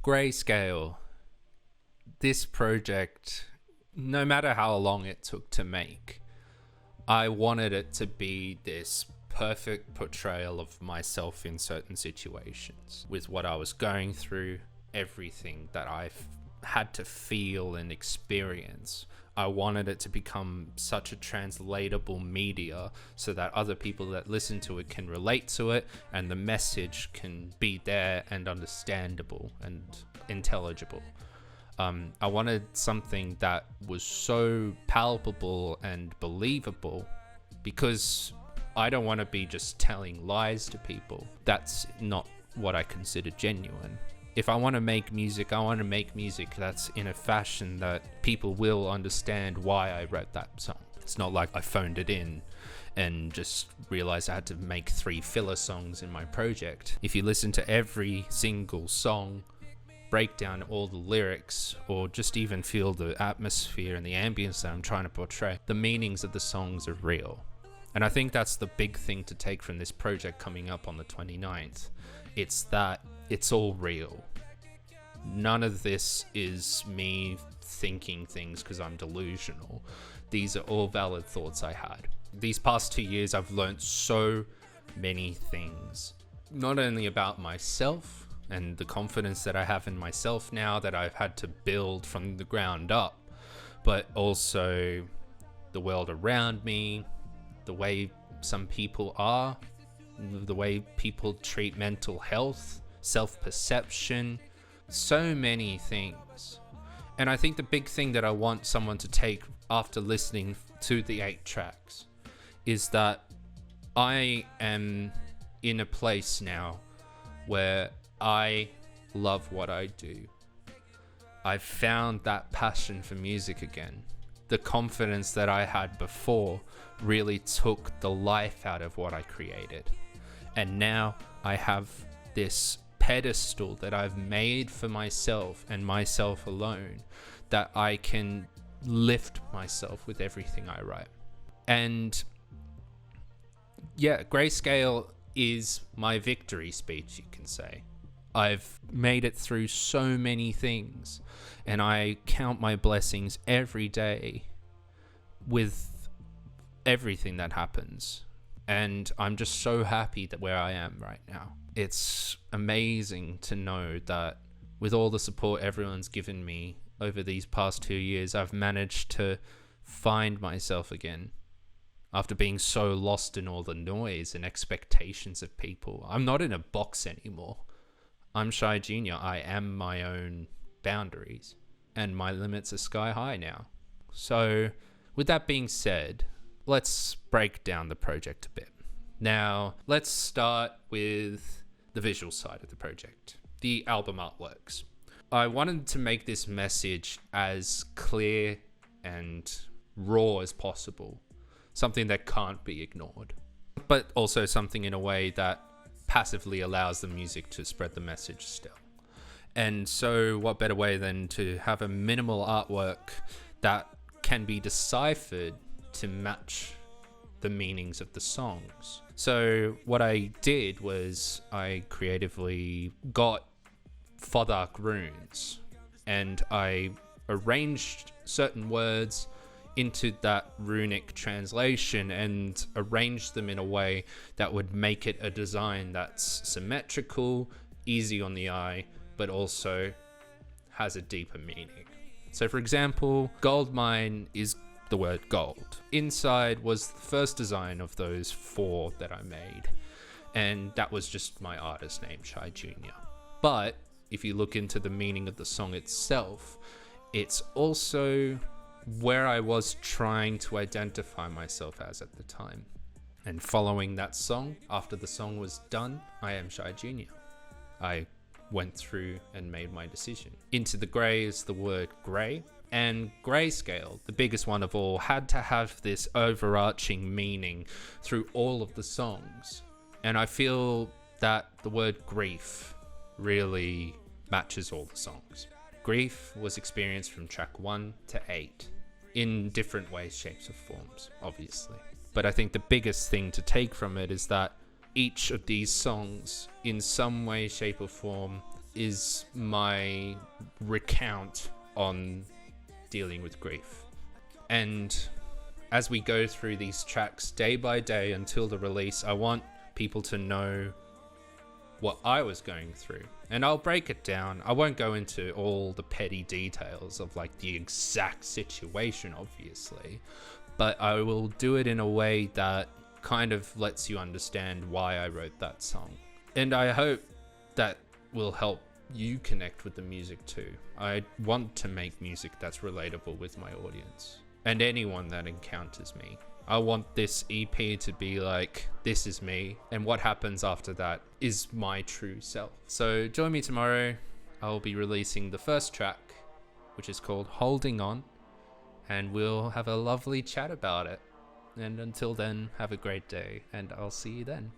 Greyscale. This project, no matter how long it took to make, I wanted it to be this perfect portrayal of myself in certain situations, with what I was going through, everything that I've had to feel and experience. I wanted it to become such a translatable media so that other people that listen to it can relate to it, and the message can be there and understandable and intelligible. I wanted something that was so palpable and believable, because I don't want to be just telling lies to people. That's not what I consider genuine. If I want to make music, I want to make music that's in a fashion that people will understand why I wrote that song. It's not like I phoned it in and just realized I had to make 3 filler songs in my project. If you listen to every single song, break down all the lyrics, or just even feel the atmosphere and the ambience that I'm trying to portray, the meanings of the songs are real. And I think that's the big thing to take from this project coming up on the 29th. It's that it's all real. None of this is me thinking things because I'm delusional. These are all valid thoughts I had. These past 2 years, I've learned so many things, not only about myself and the confidence that I have in myself now that I've had to build from the ground up, but also the world around me, the way some people are, the way people treat mental health, self-perception, so many things. And I think the big thing that I want someone to take after listening to the 8 tracks is that I am in a place now where I love what I do. I've found that passion for music again. The confidence that I had before really took the life out of what I created. And now I have this pedestal that I've made for myself and myself alone, that I can lift myself with everything I write. And yeah, Greyscale is my victory speech, you can say. I've made it through so many things, and I count my blessings every day with everything that happens. And I'm just so happy that where I am right now. It's amazing to know that with all the support everyone's given me over these past 2 years, I've managed to find myself again after being so lost in all the noise and expectations of people. I'm not in a box anymore. I'm Shy Junior. I am my own boundaries, and my limits are sky high now. So with that being said, let's break down the project a bit. Now, let's start with the visual side of the project, the album artworks. I wanted to make this message as clear and raw as possible, something that can't be ignored, but also something in a way that passively allows the music to spread the message still. And so what better way than to have a minimal artwork that can be deciphered to match the meanings of the songs. So what I did was I creatively got Fodark runes, and I arranged certain words into that runic translation and arranged them in a way that would make it a design that's symmetrical, easy on the eye, but also has a deeper meaning. So for example, gold mine is the word gold. Inside was the first design of those 4 that I made, and that was just my artist name, Shy Junior. But if you look into the meaning of the song itself, it's also where I was trying to identify myself as at the time. And following that song, after the song was done, I am Shy Junior. I went through and made my decision. Into the grey is the word grey, and Greyscale, the biggest one of all, had to have this overarching meaning through all of the songs. And I feel that the word grief really matches all the songs. Grief was experienced from track 1 to 8 in different ways, shapes, or forms, obviously. But I think the biggest thing to take from it is that each of these songs, in some way, shape, or form, is my recount on dealing with grief. And as we go through these tracks day by day until the release, I want people to know what I was going through. And I'll break it down. I won't go into all the petty details of like the exact situation, obviously, but I will do it in a way that kind of lets you understand why I wrote that song. And I hope that will help you connect with the music too. I want to make music that's relatable with my audience and anyone that encounters me. I want this EP to be like, this is me, and what happens after that is my true self. So join me tomorrow. I'll be releasing the first track, which is called Holding On, and we'll have a lovely chat about it. And until then, have a great day, and I'll see you then.